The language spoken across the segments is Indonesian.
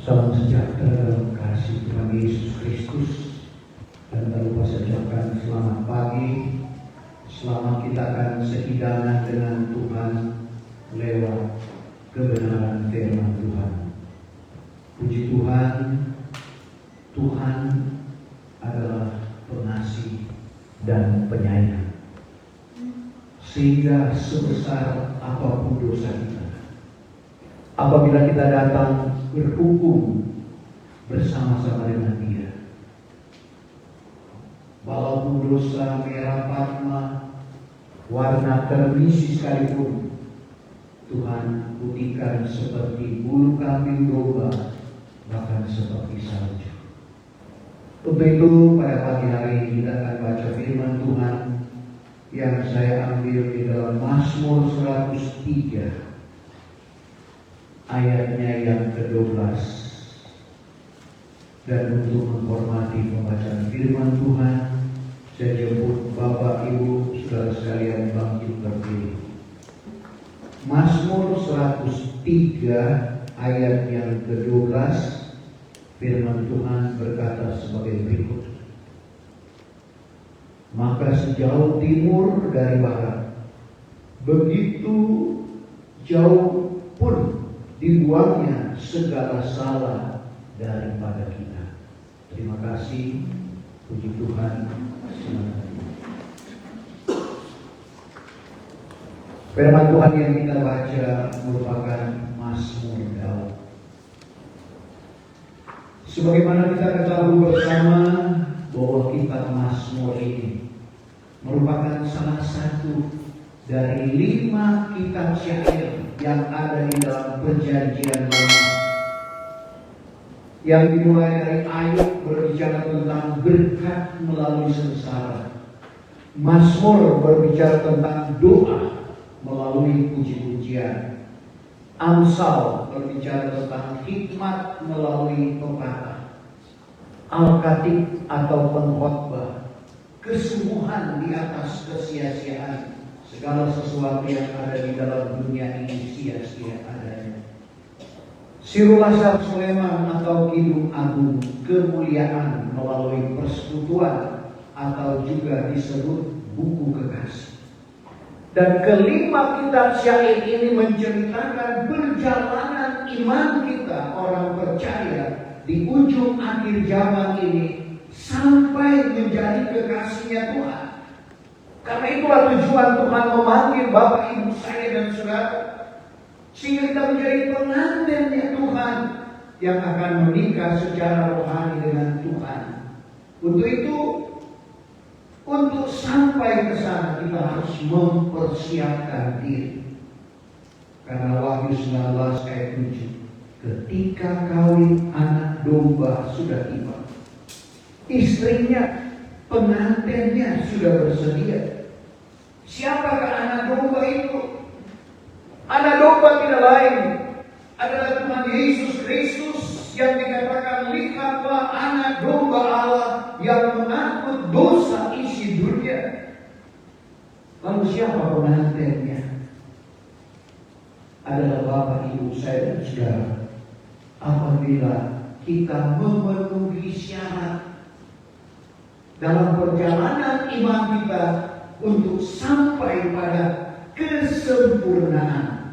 Salam sejahtera dalam kasih Tuhan Yesus Kristus. Dan tak lupa saya ucapkan selamat pagi. Selamat kita akan sehidangan dengan Tuhan lewat kebenaran firman Tuhan. Puji Tuhan, Tuhan adalah pengasih dan penyayang. Sehingga sebesar apapun dosa kita, apabila kita datang berhukum bersama-sama dengan Dia, walaupun dosa merah padma, warna kerbisi sekalipun, Tuhan putihkan seperti bulu kambing domba, bahkan seperti salju. Untuk itu pada pagi hari ini kita akan baca firman Tuhan yang saya ambil di dalam Mazmur 103 ayatnya yang ke-12. Dan untuk menghormati pembacaan firman Tuhan, saya jemput Bapak Ibu saudara sekalian bangkit berdiri. Mazmur 103 ayat yang ke-12, firman Tuhan berkata sebagai berikut. Maka sejauh timur dari barat, begitu jauh pun dibuangnya segala salah daripada kita. Terima kasih. Puji Tuhan. Firman Tuhan yang kita baca merupakan Mazmur Daud. Sebagaimana kita ketahui bersama bahwa kitab Mazmur ini merupakan salah satu dari 5 kitab syair yang ada di dalam Perjanjian Lama, yang dimulai dari Ayub berbicara tentang berkat melalui sengsara, Mazmur berbicara tentang doa melalui puji-pujian, Amsal berbicara tentang hikmat melalui pepatah, Al-Khatib atau pengkhotbah, kesungguhan di atas kesia-siaan. Segala sesuatu yang ada di dalam dunia ini sia-sia adanya. Sirul Asar Sulaiman atau Kidung Agung, kemuliaan melalui persekutuan atau juga disebut buku kekasih. Dan kelima kitab syair ini menceritakan perjalanan iman kita orang percaya di ujung akhir zaman ini sampai menjadi kekasihnya Tuhan. Karena itulah tujuan Tuhan memanggil Bapak Ibu saya dan saudara, sehingga kita menjadi pengantinnya Tuhan yang akan menikah secara rohani dengan Tuhan. Untuk itu, untuk sampai ke sana kita harus mempersiapkan diri. Karena Wahyu 19 ayat 7, ketika kawin anak domba sudah tiba, istrinya, pengantinnya sudah bersedia. Siapakah anak domba itu? Anak domba tidak lain adalah Tuhan Yesus Kristus yang dikatakan, lihatlah anak domba Allah yang mengangkut dosa isi dunia. Lalu siapa pengantinnya? Adalah Bapak Ibu saya dan saudara. Apabila kita memenuhi syarat dalam perjalanan iman kita untuk sampai pada kesempurnaan.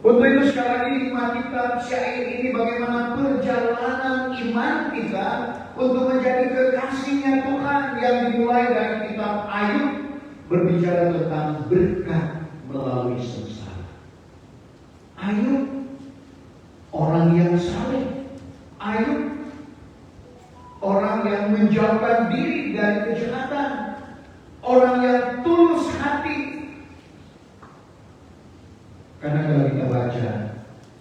Untuk itu sekarang ini iman kita syair ini bagaimana perjalanan iman kita untuk menjadi kekasihnya Tuhan yang dimulai dari kitab Ayub berbicara tentang berkat melalui sengsara. Ayub orang yang saleh. Ayub orang yang menjauhkan diri dari kejahatan, orang yang tulus hati. Karena kalau kita baca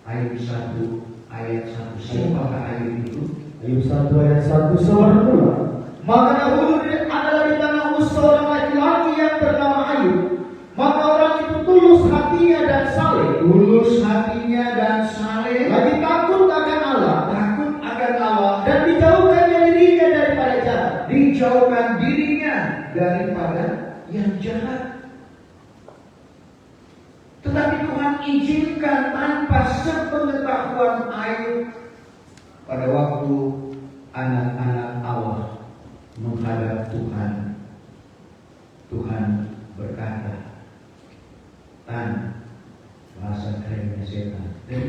Ayub 1 ayat 1, siapakah Ayub itu? Ayub 1 ayat 1, seorang pula. Maka dahulu adalah di tanah Uz seorang laki-laki yang bernama Ayub. Maka orang itu tulus hatinya dan saleh. Tulus hatinya dan saleh. Lagi takut akan Allah. Takut akan Allah. Dan dijauhkan dirinya daripada jahat. Dijauhkan dirinya daripada yang jahat. Tetapi Tuhan izinkan tanpa sepengetahuan Ayub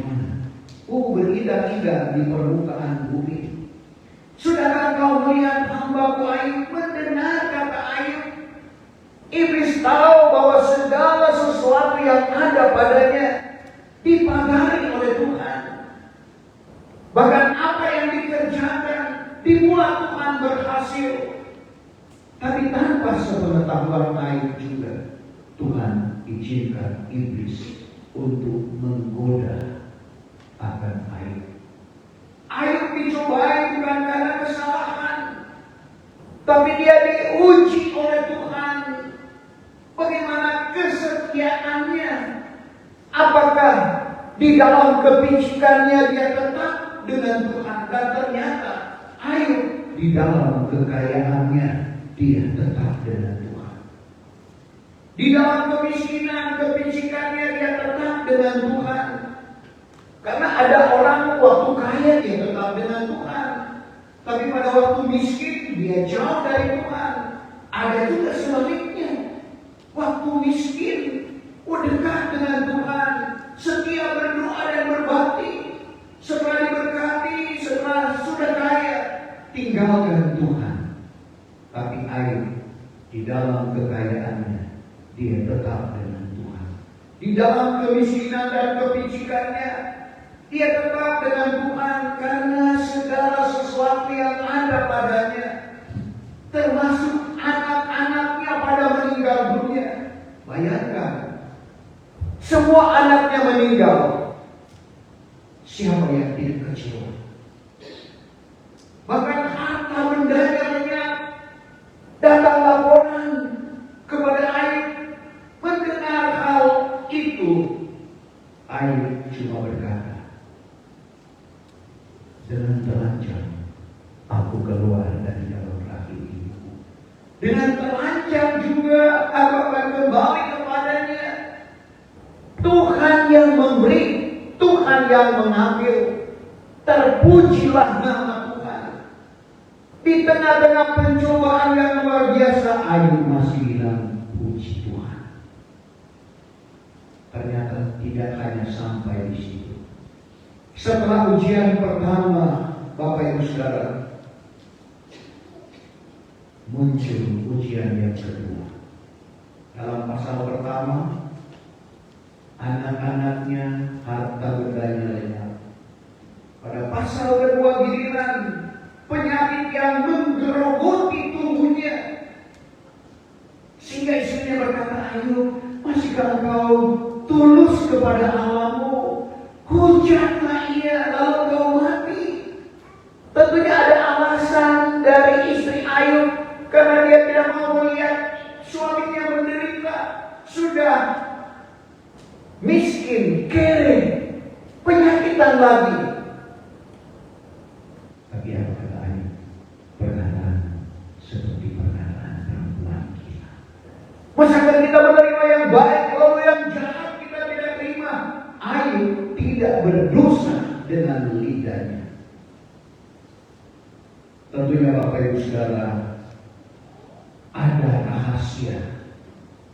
bagaimana? Beridak-idak di permukaan bumi. Sudahkah kau melihat hamba-Ku Ayub? Mendengar kata Ayub. Iblis tahu bahwa segala sesuatu yang ada padanya dipagari oleh Tuhan. Bahkan apa yang dikerjakan dibuat Tuhan berhasil. Tapi tanpa sepengetahuan Ayub juga, Tuhan izinkan iblis untuk menggoda akan Ayub. Ayub dicobai bukan karena kesalahan, tapi dia diuji oleh Tuhan. Bagaimana kesetiaannya? Apakah di dalam kepicikannya dia tetap dengan Tuhan? Dan ternyata Ayub di dalam kekayaannya dia tetap dengan Tuhan. Di dalam kemiskinan, kepicikannya dia tetap dengan Tuhan. Karena ada orang waktu kaya dia tetap dengan Tuhan, tapi pada waktu miskin dia jauh dari Tuhan. Ada juga sebaliknya. Waktu miskin dekat dengan Tuhan, setia berdoa dan berbakti. Setelah diberkati, setelah sudah kaya, tinggalkan Tuhan. Tapi Ayub di dalam kekayaannya dia tetap dengan Tuhan. Di dalam kemiskinan dan kepicikannya dia tetap dengan Tuhan, karena segala sesuatu yang ada padanya, termasuk anak-anaknya pada meninggal dunia. Bayangkan, semua anaknya meninggal. Siapa yang tidak kecewa? Bahkan harta bendanya lenyap. Datang laporan kepada Ayub. Mendengar hal itu, Ayub cuma berkata, dengan telanjang aku keluar dari dalam rahim ibuku. Dengan telanjang juga aku akan kembali kepadanya. Tuhan yang memberi, Tuhan yang mengambil. Terpujilah nama Tuhan. Di tengah-tengah pencobaan yang luar biasa, Ayub masih bilang puji Tuhan. Ternyata tidak hanya sampai di situ. Setelah ujian pertama, Bapak Ibu Saudara, muncul ujian yang kedua. Dalam pasal pertama, anak-anaknya, harta bendanya lenyap. Pada pasal kedua, giliran penyakit yang menggerogoti tubuhnya, sehingga istrinya berkata, Ayub, masihkah engkau tulus kepada Allahmu? Hujatlah ia lalu kau mati. Tentunya ada alasan dari istri Ayub, karena dia tidak mau melihat suaminya menderita. Sudah miskin, kere, penyakitan lagi. Tapi apa kata Ayub? Perkataan seperti perkataan perempuan kita. Masakan kita menerima yang baik, lalu yang jahat kita tidak terima. Ayub tidak berdosa dengan lidahnya. Tentunya Bapak Ibu Saudara, ada rahasia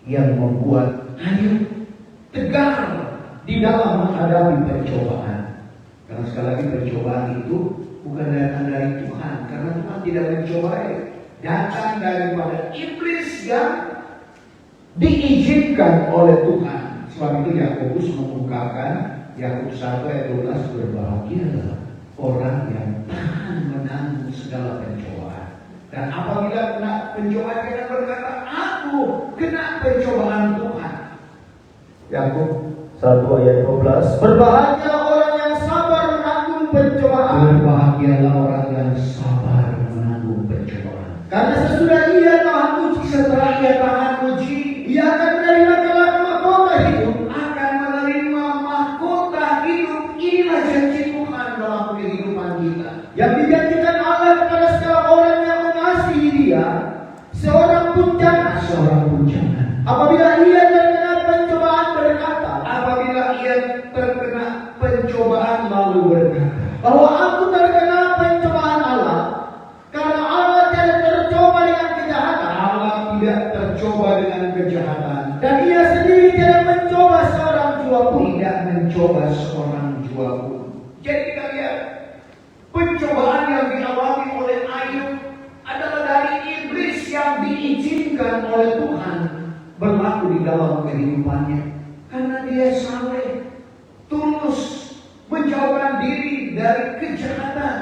yang membuat Ayub tegar di dalam menghadapi percobaan. Karena sekali lagi percobaan itu bukan datang dari Tuhan, karena Tuhan tidak mencobai. Datang daripada iblis yang diizinkan oleh Tuhan. Sebab itu Yakobus mengungkapkan, Yakobus 1 ayat 12, berbahagialah orang yang tahan menanggung segala pencobaan. Dan apabila kena pencobaan, kita berkata, aku kena pencobaan Tuhan. Yakub 1 ayat 12. Berbahagia orang yang sabar menanggung pencobaan. Berbahagialah orang yang sabar menanggung pencobaan. Karena sesudah ia tahan uji, Setelah ia tahan uji, ia akan menerima kelak mahkota hidup. akan menerima mahkota hidup. Inilah janji Tuhan dalam kehidupan kita. Yang dijanjikan Allah kepada segala orang yang mengasihi Dia, seorang pun jangan. Seorang pun jangan. Apabila ia terkena pencobaan berkata, Apabila ia terkena pencobaan lalu berkata, bahwa aku terkena pencobaan Allah, karena Allah tidak tercoba dengan kejahatan, Allah tidak tercoba dengan kejahatan, dan ia sendiri tidak mencoba seorang jua pun. tidak mencoba seorang jua dalam kehidupannya. Karena dia saleh, tulus, menjauhkan diri dari kejahatan.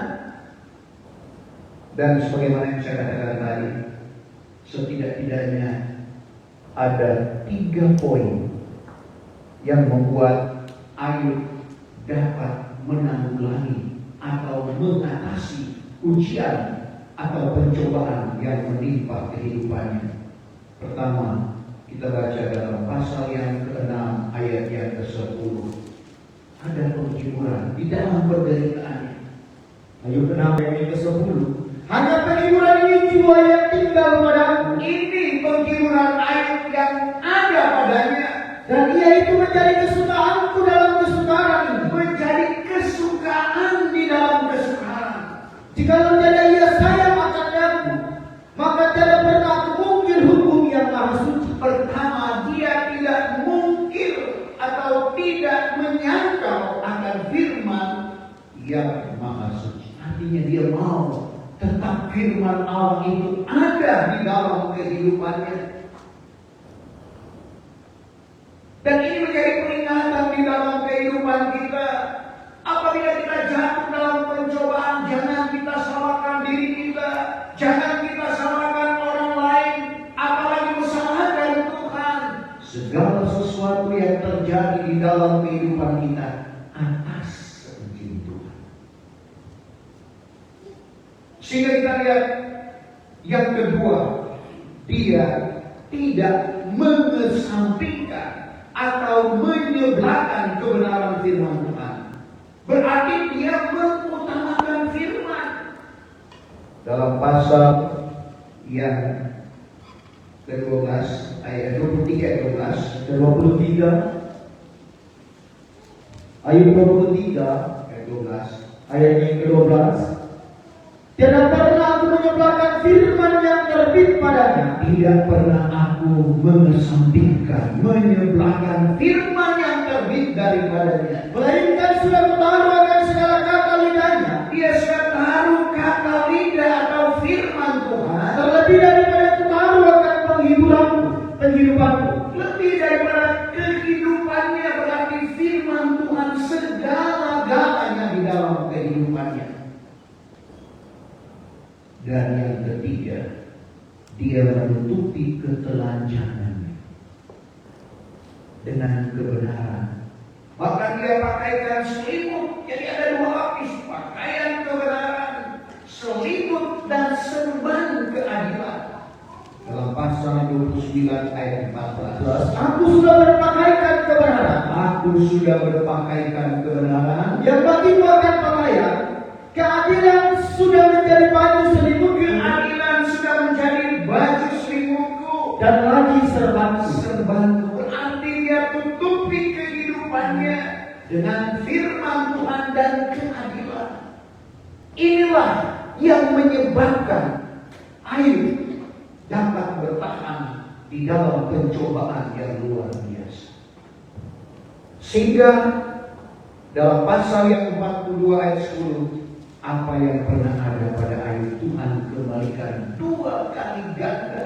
Dan sebagaimana yang saya katakan tadi, setidak-tidaknya ada 3 poin yang membuat Ayub dapat menanggulangi atau mengatasi ujian atau pencobaan yang menimpa kehidupannya. Pertama, kita baca dalam pasal yang ke-6 ayat yang ke-10. Ada penghiburan di dalam penderitaannya. Ayub 6 ayat yang ke-10. Hanya penghiburan ini jiwa yang tinggal padaku. Ini penghiburan Ayub yang ada padanya. Dan ia itu menjadi kesukaanku dalam kesukaran ini. Menjadi kesukaan di dalam kesukaan. Jikalau tiada ia sayang akan aku, maka tiada pernah aku mungkir hukum yang maha suci. Pertama, dia tidak mungkir atau tidak menyangkal akan firman yang maha suci. Artinya dia mau tetap firman Allah itu ada di dalam kehidupannya. Dan ini menjadi peringatan di dalam kehidupan kita. Apabila kita jatuh dalam pencobaan, jangan kita salahkan diri kita, jangan kita salahkan orang lain, apalagi mesalahkan Tuhan. Segala sesuatu yang terjadi di dalam kehidupan kita atas izin Tuhan. Sehingga kita lihat yang kedua, dia tidak mengesampingkan atau menyebelahkan kebenaran firman Tuhan. Berarti dia mengutamakan firman. Dalam pasal yang ke-12 ayat 23 Ayub 23 ayat 12. ayat yang ke-12. Tiada pernah aku menyebelahkan firman yang terbit padanya. Tidak pernah aku mengesampingkan, menyebelahkan firman yang terbit daripadanya. Melainkan sudah bertaruh akan segala kata lidahnya. Dia sudah taruh kata lidah atau firman Tuhan. Terlebih daripada taruh akan penghidupanku. Lebih daripada kehidupannya, berarti firman Tuhan segala-galanya di dalam kehidupannya. Dan yang ketiga, dia menutupi ketelanjangannya dengan kebenaran. Bahkan dia pakaikan selimut. Jadi ada 2 lapis, pakaian kebenaran, selimut dan serban keadilan. Dalam pasal 29 ayat 14. Aku sudah berpakaikan kebenaran. Aku sudah berpakaikan kebenaran. Yang bagimu akan pakaian. Keadilan sudah menjadi baju selimutku. Keadilan sudah menjadi baju selimutku. Dan lagi serbanku. Serbanku. Berarti dia tutupi kehidupannya dengan firman Tuhan dan keadilan. Inilah yang menyebabkan Ayub dapat bertahan di dalam pencobaan yang luar biasa. Sehingga dalam pasal yang 42 ayat 10, apa yang pernah ada pada Ayub Tuhan kembalikan 2 kali ganda.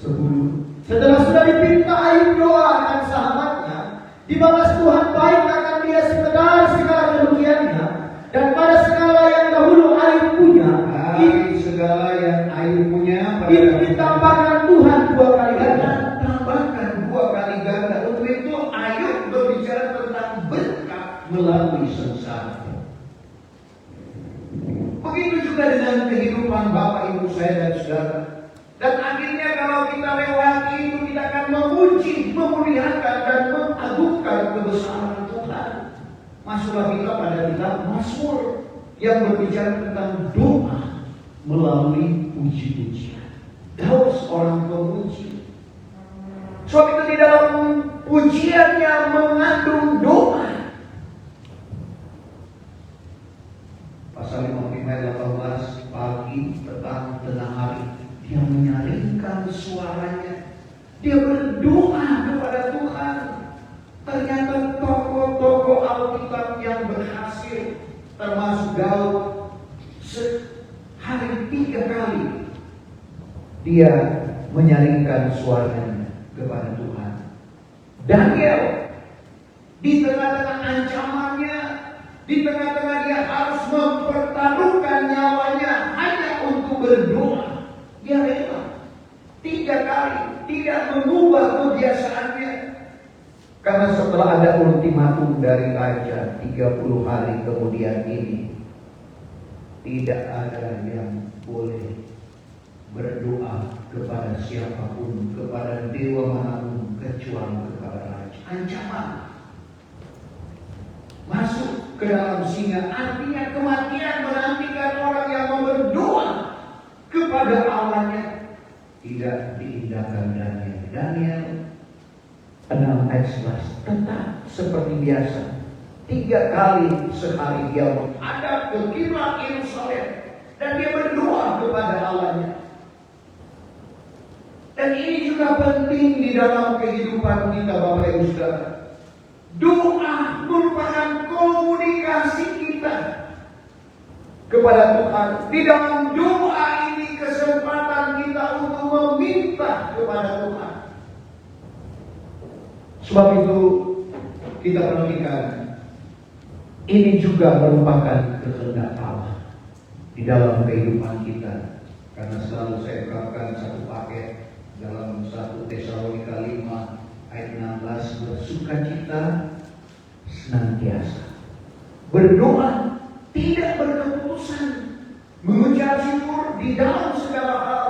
10. Setelah sudah dipinta Ayub doa akan sahabatnya, dibalas Tuhan baik akan dia sekedar segala kerugiannya, dan pada segala yang dahulu Ayub punya, segala yang Ayub punya itu ditambahkan Tuhan 2 kali ganda. Tambahkan 2 kali ganda. Untuk itu Ayub berbicara tentang berkat melalui sengsara. Begitu juga dengan kehidupan Bapak Ibu saya dan saudara. Dan akhirnya kalau kita lewati itu, kita akan memuji, memuliakan dan mengagungkan kebesaran Tuhan. Masuklah kita pada kitab Mazmur yang berbicara tentang doa melalui puji-pujian. Daud orang pemuji. Sebab itu di dalam pujiannya mengandung doa. Pasal 55 ayat 18, pagi, petang, tengah hari, dia menyaringkan suaranya. Dia berdoa kepada Tuhan. Ternyata tokoh-tokoh Alkitab yang berhasil, termasuk Daud, sehari 3 kali dia menyaringkan suaranya kepada Tuhan. Daniel di tengah-tengah ancamannya, di tengah-tengah dia harus mempertaruhkan nyawanya hanya untuk berdoa, dia rela 3 kali tidak mengubah kebiasaannya. Karena setelah ada ultimatum dari raja 30 hari kemudian ini, tidak ada yang boleh berdoa kepada siapapun, kepada dewa manapun kecuali kepada raja. Ancaman masuk ke dalam singa, artinya kematian menantikan orang yang mau berdoa kepada Allahnya. Tidak diindahkan Daniel 6 ayat 11 tetap seperti biasa. 3 kali sehari dia menghadap ke kiblat Yerusalem dan dia berdoa kepada Allahnya. Dan ini juga penting di dalam kehidupan kita, Bapak Ibu Saudara. Doa merupakan komunikasi kita kepada Tuhan. Di dalam doa ini kesempatan kita untuk meminta kepada Tuhan. Sebab itu kita perhatikan, ini juga merupakan kehendak Allah di dalam kehidupan kita. Karena selalu saya ungkapkan satu paket dalam 1 Tesalonika 5 ayat 16, bersukacita senantiasa, berdoa tidak berkeputusan, mengucap syukur di dalam segala hal.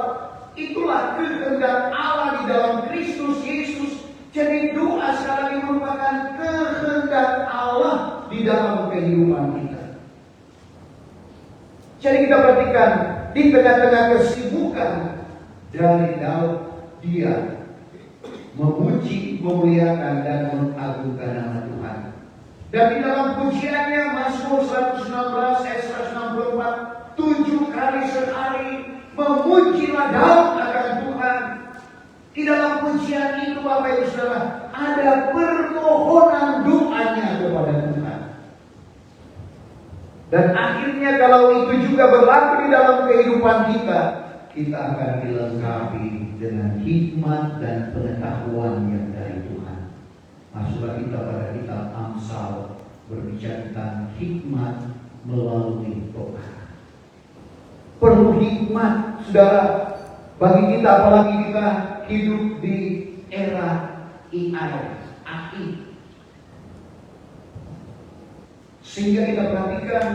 Itulah kehendak Allah di dalam Kristus Yesus. Jadi doa sekali lagi merupakan kehendak Allah di dalam kehidupan kita. Jadi kita perhatikan di tengah-tengah kesibukan dari Daud, dia memuji, memuliakan dan mengagungkan nama Tuhan. Dan di dalam pujiannya Mazmur 116 ayat 164, 7 kali sehari memujilah Daud akan Tuhan. Di dalam pujian itu, Bapak Ibu Saudara, ada permohonan doanya kepada Tuhan. Dan akhirnya kalau itu juga berlaku di dalam kehidupan kita, kita akan dilengkapi dengan hikmat dan pengetahuan yang dari Tuhan. Masuklah kita pada kitab Amsal berbicara tentang hikmat melalui doa. Perlu hikmat, saudara, bagi kita, apalagi kita hidup di era AI. Sehingga kita perhatikan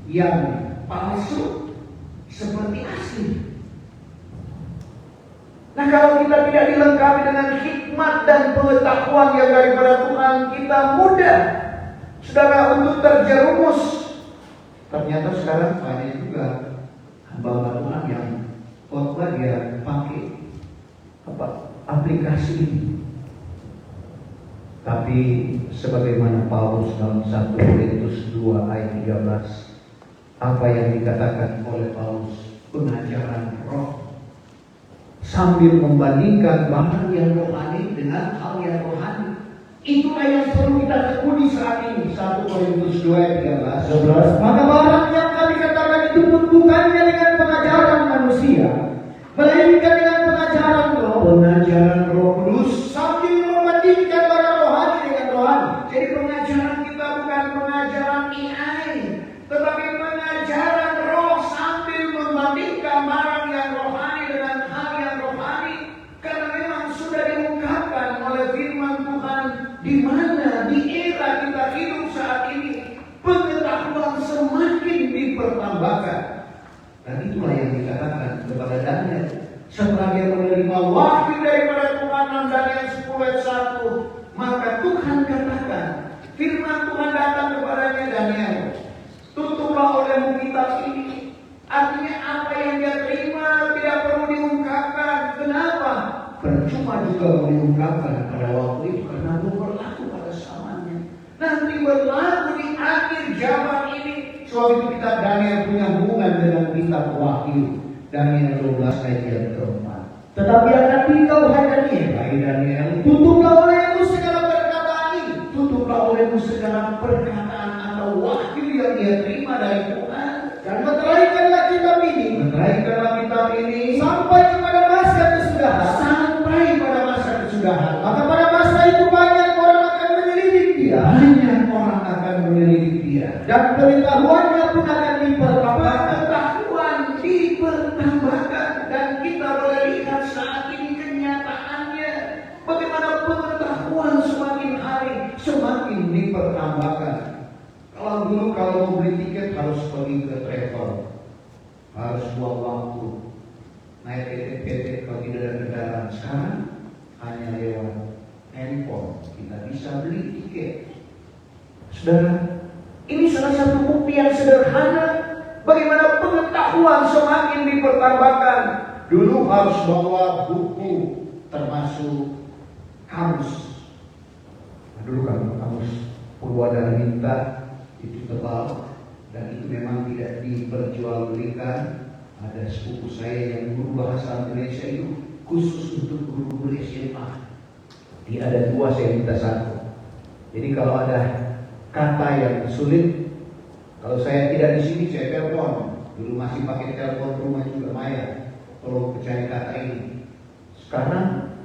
yang palsu seperti asli. Nah, kalau kita tidak dilengkapi dengan hikmat dan pengetahuan yang daripada Tuhan, kita mudah, saudara, untuk terjerumus. Ternyata sekarang banyak juga hamba Tuhan yang khotbah dia pakai aplikasi ini. Tapi sebagaimana Paulus dalam 1 Korintus 2 ayat 13, apa yang dikatakan oleh Paulus, pengajaran roh, sambil membandingkan bahan yang rohani dengan hal yang rohani. Itulah yang perlu kita tekuni saat ini. 1 Korintus 2 ayat 13. Maka barang yang kami katakan itu pun bukannya dengan pengajaran manusia, melainkan dengan pengajaran roh. Pengajaran roh kudus, sambil membandingkan barang rohani dengan rohani. Jadi pengajaran kita bukan pengajaran AI, tetapi pengajaran roh sambil membandingkan barang yang rohani dengan hal yang rohani. Karena memang sudah diungkapkan oleh firman Tuhan, di mana di era kita hidup saat ini pengetahuan semakin dipertambahkan. Dan itulah yang dikatakan kepada Daniel setelah dia menerima wahyu daripada Tuhan dalam Daniel 10 ayat 1. Maka Tuhan katakan, firman Tuhan datang kepadanya, Daniel, tutuplah olehmu kitab ini. Artinya apa yang dia terima tidak perlu diungkapkan. Kenapa? Percuma juga diungkapkan pada waktu itu, karena itu berlaku pada zamannya. Nanti berlaku di akhir zaman ini. Sebab itu kitab Daniel punya hubungan dengan kitab Wahyu. Daniel 12 ayat yang keempat. Tetapi akan engkau, hai Daniel, tutuplah olehmu segala perkataan ini. Tutuplah olehmu segala perkataan atau wahyu yang dia terima dari Tuhan. Dan meteraikanlah kitab ini. Meteraikanlah kitab umat ini sampai kepada masa kesudahan, maka pada masa itu banyak orang akan menyelidik dia, dan pengetahuannya pun akan ditambahkan, dan kita boleh lihat saat ini kenyataannya bagaimana pengetahuan semakin hari semakin dipertambahkan. Kalau dulu mau beli tiket harus pergi ke travel, harus buang waktu, naik PT kalau tidak ada kendaraan. Sekarang hanya lewat handphone kita bisa beli tiket. Saudara, ini salah satu bukti yang sederhana bagaimana pengetahuan semakin dipertambahkan. Dulu harus bawa buku termasuk kamus. Dulu kan kamus Purwadharma itu tebal dan itu memang tidak diperjualbelikan. Ada sepupu saya yang guru bahasa Indonesia itu khusus untuk guru-guru SMA. Dia ada 2, saya minta 1. Jadi kalau ada kata yang sulit, kalau saya tidak di sini saya telepon. Dulu masih pakai telepon rumah juga Maya, tolong cari kata ini. Sekarang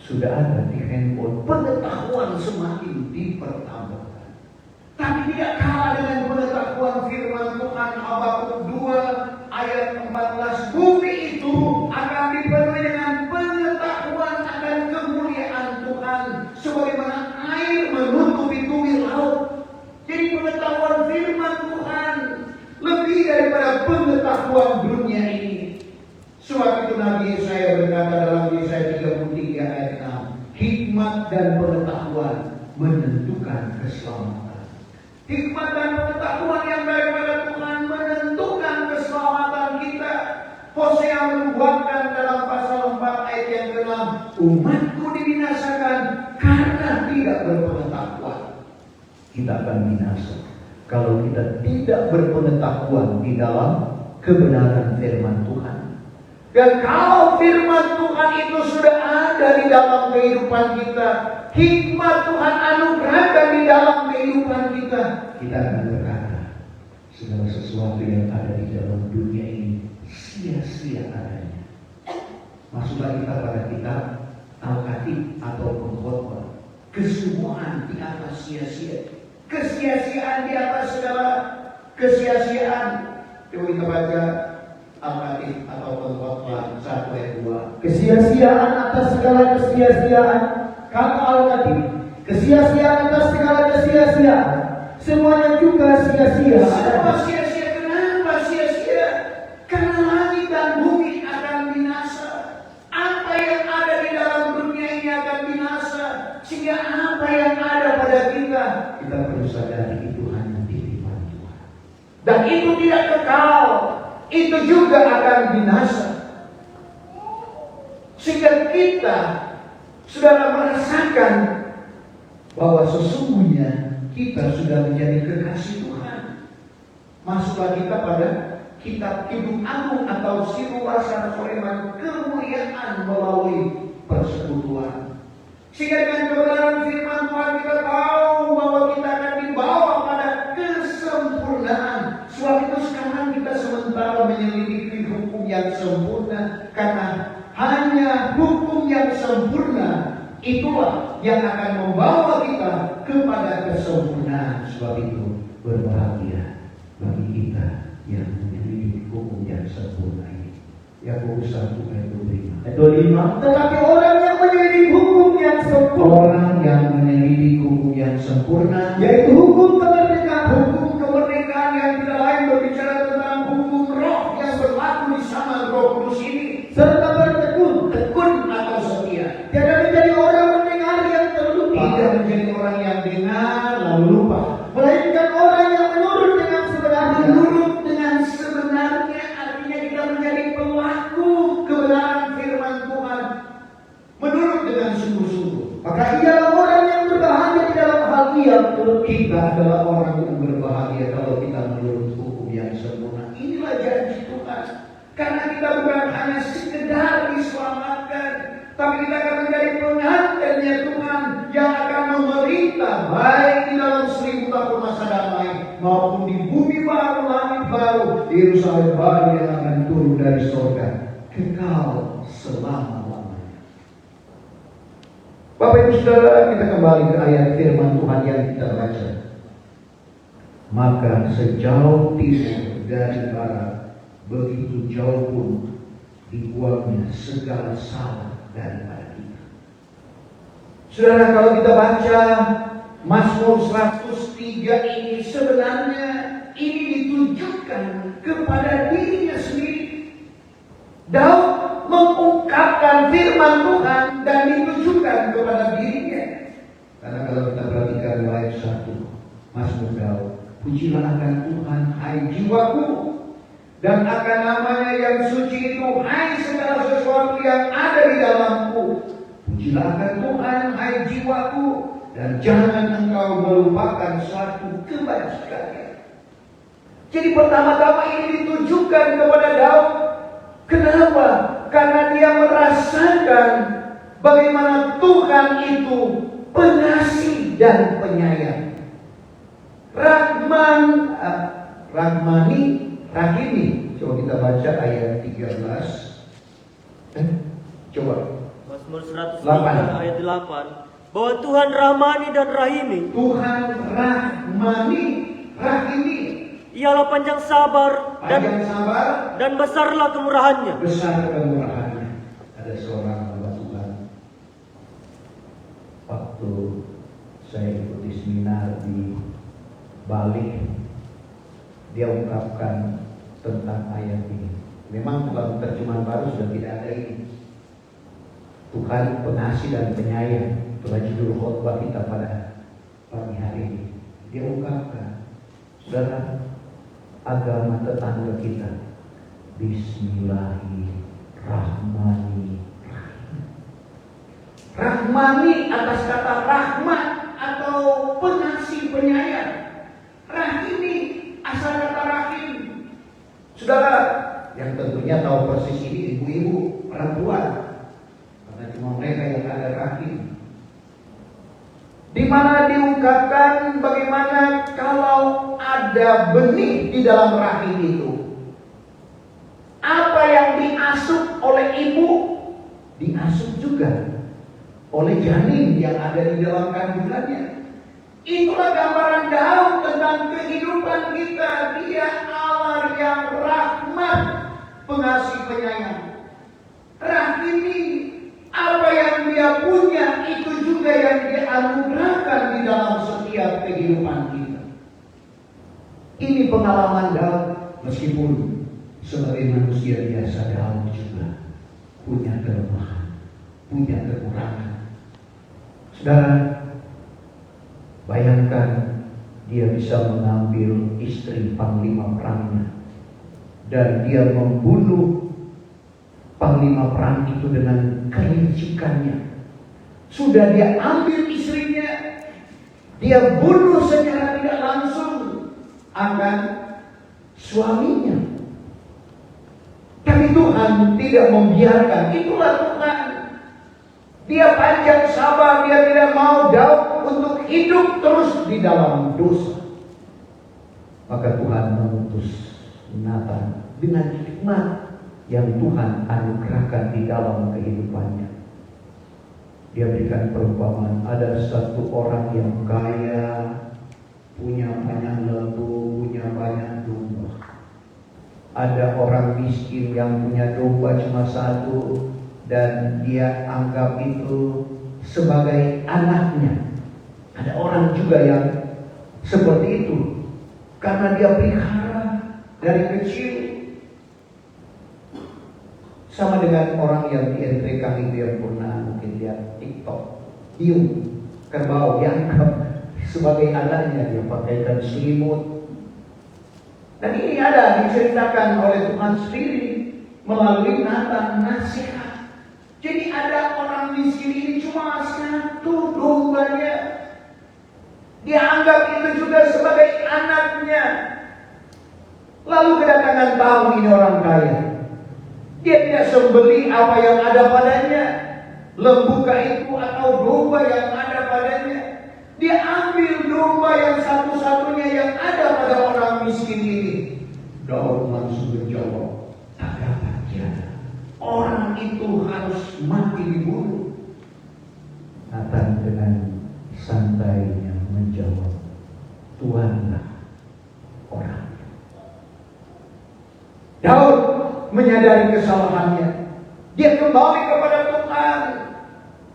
sudah ada di handphone. Pengetahuan semakin dipertambahkan. Tapi tidak kalah dengan pengetahuan firman Tuhan. Habakuk 2 ayat 14. Bumi itu akan dipenuhi dengan pengetahuan akan kemuliaan Tuhan, sebagaimana air menutupi tumi laut. Jadi pengetahuan firman Tuhan lebih daripada pengetahuan dunia ini. Sebab itu Nabi Yesaya berkata dalam Yesaya 33 ayat 6, hikmat dan pengetahuan menentukan keselamatan. Hikmat dan pengetahuan yang daripada Tuhan menentukan keselamatan kita. Hosea menubuatkan dalam pasal 4 ayat yang ke-6, umatku dibinasakan karena tidak berpengetahuan. Kita akan binasa kalau kita tidak berpengetahuan di dalam kebenaran firman Tuhan. Dan kalau firman Tuhan itu sudah ada di dalam kehidupan kita, hikmat Tuhan anugerahkan di dalam kehidupan kita, kita akan berkata, segala sesuatu yang ada di dalam dunia ini sia-sia adanya. Masuklah kita pada kitab Al-Khatib atau Pengkhotbah. Kesemuaan di atas sia-sia. Kesia-siaan di atas segala kesia-siaan. Coba kita baca Al-Khatib atau Pengkhotbah 1 ayat 2. Kesia-siaan atas segala kesia-siaan, kata Al-Khatib. Kesia-siaan atas segala kesia-siaan, semuanya juga sia-sia. Semua sia-sia. Kenapa sia-sia? Karena langit dan bumi akan binasa. Apa yang ada di dalam dunia ini akan binasa. Sehingga apa yang ada pada kita perlu sadari itu hanya titipan Tuhan. Dan itu tidak kekal. Itu juga akan binasa. Sehingga kita sudah merasakan bahwa sesungguhnya kita sudah menjadi kekasih Tuhan. Masuklah kita pada kitab Kidung Agung atau Siruwasan Soleman, kemuliaan melalui persekutuan. Sehingga dengan kebenaran firman Tuhan kita tahu bahwa kita akan dibawa pada kesempurnaan. Sebab itu sekarang kita sementara menyelidiki hukum yang sempurna, karena hanya hukum yang sempurna itulah yang akan membawa kita kepada kesempurnaan. Sebab itu berbahagia bagi kita yang menyelidiki hukum yang sempurna ini. Yakobus 1 ayat 25. Tetapi orang yang menyelidiki hukum yang sempurna, orang yang menyelidiki hukum yang sempurna, yaitu hukum kemerdekaan, hukum kemerdekaan yang tidak lain berbicara tentang hukum roh yang berlaku di zaman Roh Kudus ini, serta bertekun atau setia. tidak menjadi orang mendengar yang terlupa, Tidak menjadi orang yang dengar lalu lupa, melainkan orang yang menurut dengan sebenarnya. menurut dengan sebenarnya. Artinya kita menjadi pelaku kebenaran firman Tuhan, menurut dengan sungguh-sungguh. Maka ialah orang yang berbahagia di dalam hal ia menurut. Kita adalah orang yang berbahagia kalau kita menurut hukum yang sempurna. Inilah janji Tuhan. Karena kita bukan hanya sekedar diselamatkan, tapi kita akan menjadi pengantinnya Tuhan yang akan memerintah baik di dalam 1000 tahun masa damai maupun di bumi baru, langit baru, Yerusalem baru yang akan turun dari surga, kekal selama-lamanya. Bapak Ibu Saudara, kita kembali ke ayat firman Tuhan yang kita baca. Maka sejauh timur dari barat, begitu jauh pun dibuangnya segala salah daripada kita. Saudara, kalau kita baca Mazmur 103 ini, sebenarnya ini ditujukan kepada dirinya sendiri. Daud mengungkapkan firman Tuhan dan ditujukan kepada dirinya. Karena kalau kita perhatikan ayat 1 Mazmur Daud, pujilah akan Tuhan, hai jiwaku, dan akan namanya yang suci itu, hai segala sesuatu yang ada di dalamku. Pujilah akan Tuhan, hai jiwaku, dan jangan engkau melupakan suatu kebajikannya. Jadi pertama-tama ini ditujukan kepada Daud. Kenapa? Karena dia merasakan bagaimana Tuhan itu pengasih dan penyayang. Rahimi. Coba kita baca ayat 13. Coba. Mazmur 103 ayat 8. Bahwa Tuhan Rahmani dan Rahimi. Tuhan Rahmani, Rahimi. Ialah panjang sabar dan besarlah kemurahannya. Besar kemurahannya. Ada seorang hamba Tuhan, waktu saya ikuti seminar di Bali, dia ungkapkan tentang ayat ini. Memang dalam terjemahan baru sudah tidak ada ini. Tuhan pengasih dan penyayang, itulah judul khotbah kita pada pagi hari ini. Dia ungkapkan, saudara, agama tetangga kita, Bismillahirrahmanirrahim. Rahmani atas kata rahmat atau pengasih penyayang. Rahimi asal kata rahim. Saudara, yang tentunya tahu persis ini ibu-ibu, perempuan, karena cuma mereka yang ada rahim. Di mana diungkapkan bagaimana kalau ada benih di dalam rahim itu, apa yang diasup oleh ibu diasup juga oleh janin yang ada di dalam kandungannya. Itulah gambaran Daud tentang kehidupan kita. Dia Allah yang rahmat, pengasih penyayang. Rahimi, apa yang dia punya itu juga yang dia anugerahkan di dalam setiap kehidupan kita. Ini pengalaman Daud, meskipun sebagai manusia biasa Daud juga punya kelemahan, punya kekurangan. Saudara, bayangkan dia bisa mengambil istri panglima perangnya dan dia membunuh panglima perang itu dengan kelicikannya. Sudah dia ambil istrinya, dia bunuh secara tidak langsung akan suaminya. Tapi Tuhan tidak membiarkan. Itulah Tuhan. Dia panjang sabar, dia tidak mau Daud untuk hidup terus di dalam dosa. Maka Tuhan mengutus Nathan dengan hikmat yang Tuhan anugerahkan di dalam kehidupannya. Dia berikan perumpamaan, ada satu orang yang kaya, punya banyak lembu, punya banyak domba. Ada orang miskin yang punya domba cuma satu, dan dia anggap itu sebagai anaknya. Ada orang juga yang seperti itu, karena dia pelihara dari kecil. Sama dengan orang yang di entrekan itu yang pernah mungkin lihat TikTok, hiu, kerbau dianggap sebagai anaknya, dia pakaikan selimut. Dan ini ada diceritakan oleh Tuhan sendiri melalui Nathan nasihat. Jadi ada orang miskin ini cuma satu dombanya, dia anggap itu juga sebagai anaknya. Lalu kedatangan tamu ini orang kaya. Dia tidak sembeli apa yang ada padanya, lembu itu atau domba yang ada padanya. Dia ambil domba yang satu-satunya yang ada pada orang miskin ini? Daud langsung menjawab, tak dapat tiada. Orang itu harus mati dibunuh. Nathan dengan santainya menjawab, Tuhanlah orang. Daud menyadari kesalahannya. Dia kembali kepada Tuhan.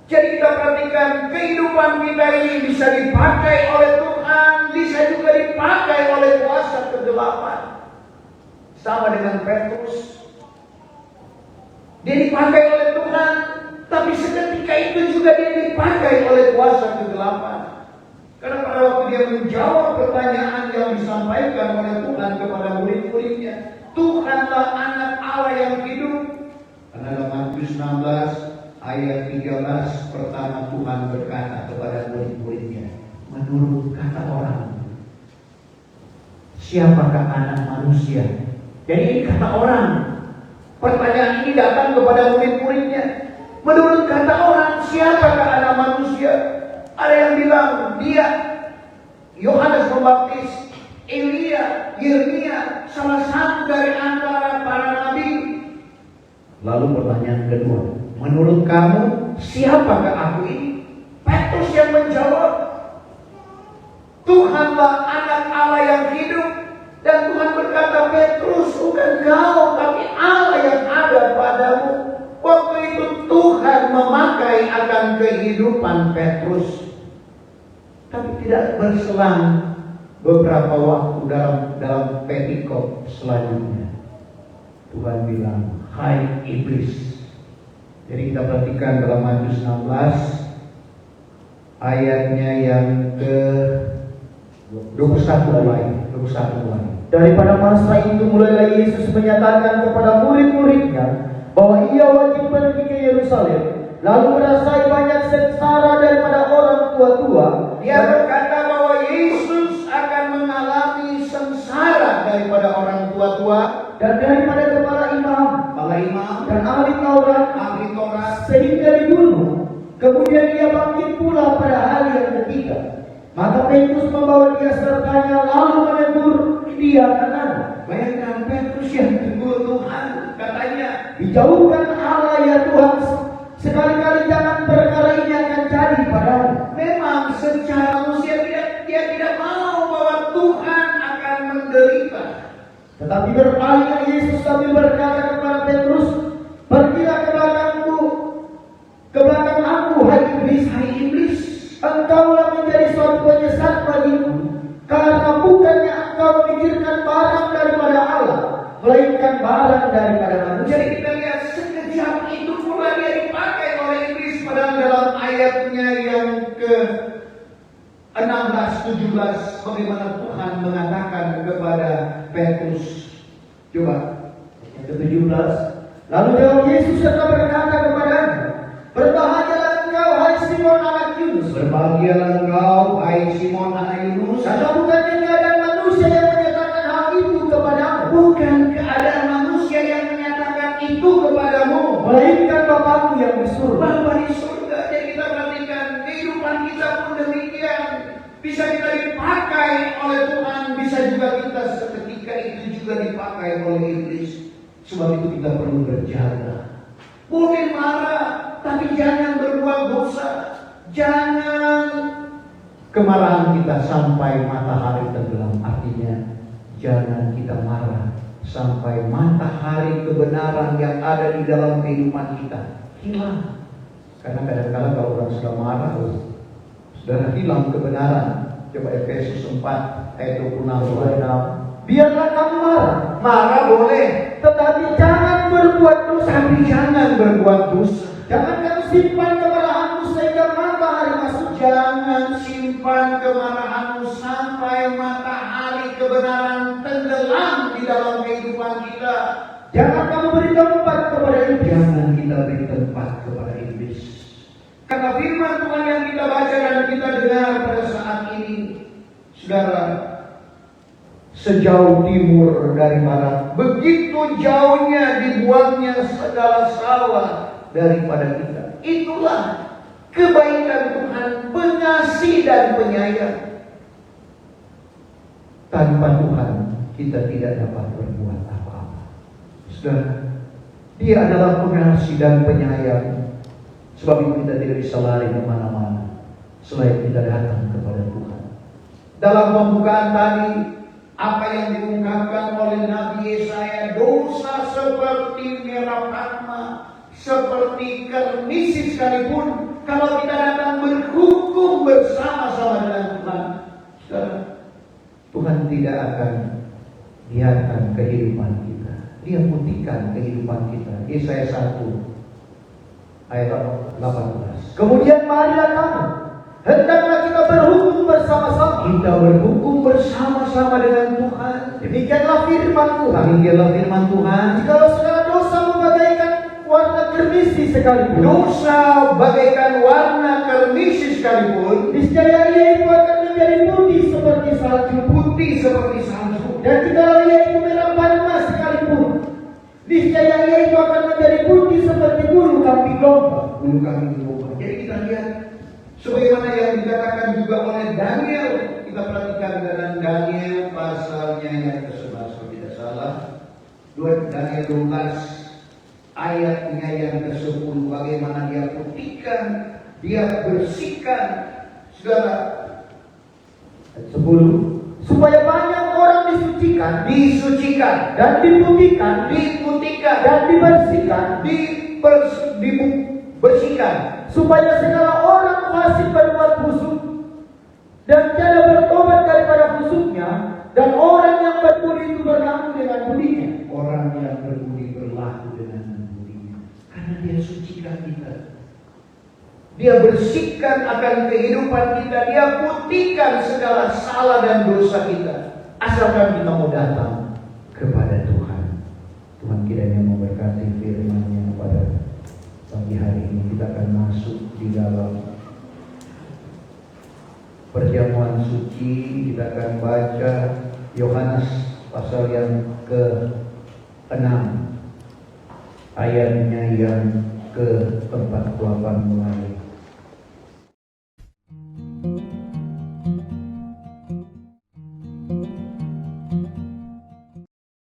Jadi kita perhatikan, kehidupan kita ini bisa dipakai oleh Tuhan, bisa juga dipakai oleh kuasa kegelapan. Sama dengan Petrus. Dia dipakai oleh Tuhan, tapi seketika itu juga dia dipakai oleh kuasa kegelapan. Karena pada waktu dia menjawab pertanyaan yang disampaikan oleh Tuhan kepada murid-muridnya, Tuhanlah anak Allah yang hidup. Karena dalam Matius 16 ayat 13 pertama Tuhan berkata kepada murid-muridnya, menurut kata orang, siapakah anak manusia? Jadi ini kata orang. Pertanyaan ini datang kepada murid-muridnya. Menurut kata orang, siapakah anak manusia? Ada yang bilang dia Yohanes Pembaptis, Elia, Yeremia, salah satu dari antara para nabi. Lalu pertanyaan kedua, menurut kamu siapakah aku ini? Petrus yang menjawab, Tuhanlah anak Allah yang hidup. Dan Tuhan berkata, Petrus, bukan kau, tapi Allah yang ada padamu. Waktu itu Tuhan memakai akan kehidupan Petrus. Tapi tidak berselang beberapa waktu dalam Pentikot selanjutnya, Tuhan bilang, hai iblis. Jadi kita perhatikan dalam Matius 16 ayatnya yang ke 21 mulai. Daripada masa itu mulailah Yesus menyatakan kepada murid-muridnya bahwa ia wajib pergi ke Yerusalem, lalu merasai banyak sengsara daripada orang tua-tua. Dia berkata bahwa Yesus akan mengalami sengsara daripada orang tua-tua dan daripada kepala imam dan ahli Taurat, sehingga dibunuh. Kemudian ia bangkit pula pada hari yang ketiga. Maka Petrus membawa dia sertanya lalu menegur dia kanan. Bayangkan Petrus yang tegur Tuhan, katanya, dijauhkan Allah ya Tuhan, sekali-kali jangan perkara ini akan jadi padamu. Memang secara manusia dia tidak mau bahwa Tuhan akan menderita. Tetapi berpalinglah Yesus sambil berkata kepada Petrus, pergilah ke belakang aku, hai iblis. Engkaulah menjadi suatu penyesat bagiku, karena bukannya engkau memikirkan barang daripada Allah, melainkan barang daripada manusia. Jadi kita lihat sekejap itu pula dia dipakai oleh iblis. Padahal dalam ayatnya yang ke 16-17 bagaimana Tuhan mengatakan kepada Petrus. Coba yang ke-17. Lalu jawab Yesus serta berkata kepadanya, berbahagialah engkau hai Simon anak Yunus. Berbahagialah engkau hai Simon anak Yunus. Karena bukan keadaan manusia yang menyatakan hal itu kepadamu, bukan keadaan manusia yang menyatakan itu kepadamu, melainkan Bapakmu yang di surga. Bapa di surga. Jadi kita perhatikan kehidupan kita pun demikian. Bisa kita dipakai oleh Tuhan, bisa juga kita seketika itu juga dipakai oleh iblis. Sebab itu kita perlu berjaga. Boleh marah, tapi jangan berbuat dosa. Jangan kemarahan kita sampai matahari tenggelam. Artinya jangan kita marah sampai matahari kebenaran yang ada di dalam kehidupan kita hilang. Karena kadang-kadang kalau orang sudah marah, sudah hilang kebenaran. Coba Efesus 4 ayat 26. Biarlah kamu marah boleh, tetapi jangan berbuat dosa. Jangan kamu simpan kemarahanmu sehingga matahari masuk. Jangan simpan kemarahanmu sampai matahari kebenaran tenggelam di dalam kehidupan kita. Jangan kamu beri tempat kepada iblis. Jangan kita beri tempat kepada iblis. Karena firman Tuhan yang kita baca dan kita dengar pada saat ini, saudara, sejauh timur dari barat, begitu jauhnya dibuangnya segala salah daripada kita. Itulah kebaikan Tuhan, pengasih dan penyayang. Tanpa Tuhan kita tidak dapat berbuat apa-apa. Saudara, Dia adalah pengasih dan penyayang. Sebab itu kita tidak bisa lari kemana-mana selain kita datang kepada Tuhan. Dalam pembukaan tadi, apa yang diungkapkan oleh Nabi Yesaya, dosa seperti merah padma, seperti kermisi sekalipun, kalau kita datang berhukum bersama-sama dengan Tuhan, saudara, Tuhan tidak akan biarkan kehidupan kita. Dia putihkan kehidupan kita. Yesaya 1 ayat 18. Kemudian marilah kamu, hendaklah kita berhukum bersama-sama. Kita berhukum bersama-sama dengan Tuhan. Demikianlah firman Tuhan. Demikianlah firman Tuhan. Jikalau segala dosa bagaikan warna kermisi sekalipun, Dosa bagaikan warna kermisi sekalipun, niscaya ia itu akan menjadi putih seperti salju. putih seperti salju. Dan jikalau ia itu merah padma sekalipun, niscaya ia itu akan menjadi putih seperti bulu kambing domba. Bulu kambing domba. Jadi kita lihat sebagaimana yang dikatakan juga oleh Daniel. Kita perhatikan dalam Daniel pasalnya yang ke-11 kalau tidak salah. Daniel 12 ayatnya yang ke-10, bagaimana dia putihkan, dia bersihkan, saudara. Ayat 10, supaya banyak orang disucikan dan diputihkan dan dibersihkan, dibersihkan, supaya segala orang fasik berbuat busuk dan tiada bertobat daripada busuknya, dan orang yang berbudi itu berlaku dengan budinya. Orang yang berbudi berlaku dengan budinya, karena dia sucikan kita, dia bersihkan akan kehidupan kita, dia putihkan segala salah dan dosa kita, asalkan kita mau datang kepada Tuhan. Tuhan kiranya memberkati firman-Nya pada pagi hari ini. Kita akan masuk di dalam perjamuan suci. Kita akan baca Yohanes pasal yang ke-6 ayatnya yang ke-48 mulai.